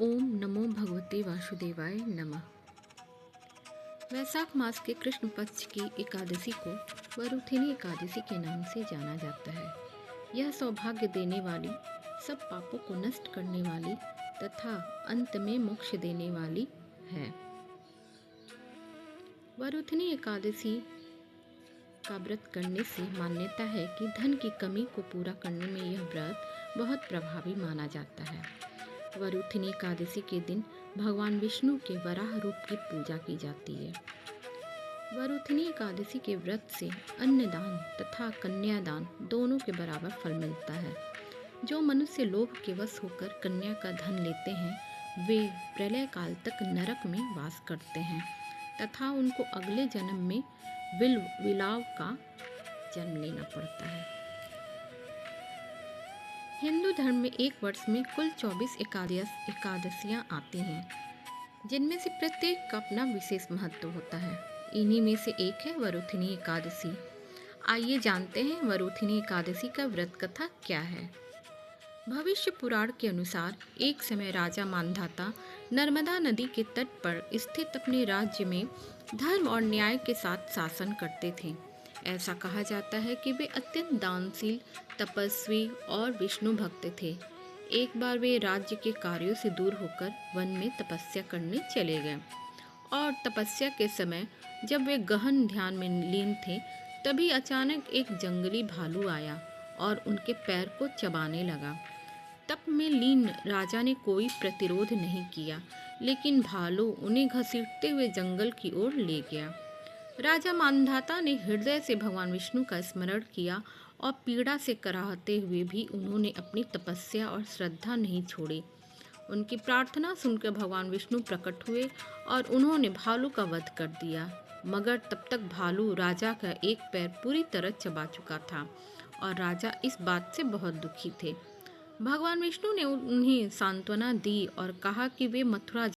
ओम नमो भगवते वासुदेवाय नमः। वैशाख मास के कृष्ण पक्ष की एकादशी को वरुथिनी एकादशी के नाम से जाना जाता है। यह सौभाग्य देने वाली, सब पापों को नष्ट करने वाली तथा अंत में मोक्ष देने वाली है। वरुथिनी एकादशी का व्रत करने से मान्यता है कि धन की कमी को पूरा करने में यह व्रत बहुत प्रभावी माना जाता है। वरुथिनी एकादशी के दिन भगवान विष्णु के वराह रूप की पूजा की जाती है। वरुथिनी एकादशी के व्रत से अन्नदान तथा कन्यादान दोनों के बराबर फल मिलता है। जो मनुष्य लोभ के वश होकर कन्या का धन लेते हैं वे प्रलय काल तक नरक में वास करते हैं तथा उनको अगले जन्म में विलाव का जन्म लेना पड़ता है। हिंदू धर्म में एक वर्ष में कुल 24 एकादशियां आती हैं, जिनमें से प्रत्येक का अपना विशेष महत्व होता है। इन्हीं में से एक है वरुथिनी एकादशी। आइए जानते हैं वरुथिनी एकादशी का व्रत कथा क्या है। भविष्य पुराण के अनुसार एक समय राजा मांधाता नर्मदा नदी के तट पर स्थित अपने राज्य में धर्म और न्याय के साथ शासन करते थे। ऐसा कहा जाता है कि वे अत्यंत दानशील, तपस्वी और विष्णु भक्त थे। एक बार वे राज्य के कार्यों से दूर होकर वन में तपस्या करने चले गए और तपस्या के समय जब वे गहन ध्यान में लीन थे तभी अचानक एक जंगली भालू आया और उनके पैर को चबाने लगा। तप में लीन राजा ने कोई प्रतिरोध नहीं किया, लेकिन भालू उन्हें घसीटते हुए जंगल की ओर ले गया। राजा मांधाता ने हृदय से भगवान विष्णु का स्मरण किया और पीड़ा से कराहते हुए भी उन्होंने अपनी तपस्या और श्रद्धा नहीं छोड़ी। उनकी प्रार्थना सुनकर भगवान विष्णु प्रकट हुए और उन्होंने भालू का वध कर दिया। मगर तब तक भालू राजा का एक पैर पूरी तरह चबा चुका था और राजा इस बात से बहुत दुखी थे। भगवान विष्णु ने उन्हें सांत्वना दी और कहा कि वे मथुरा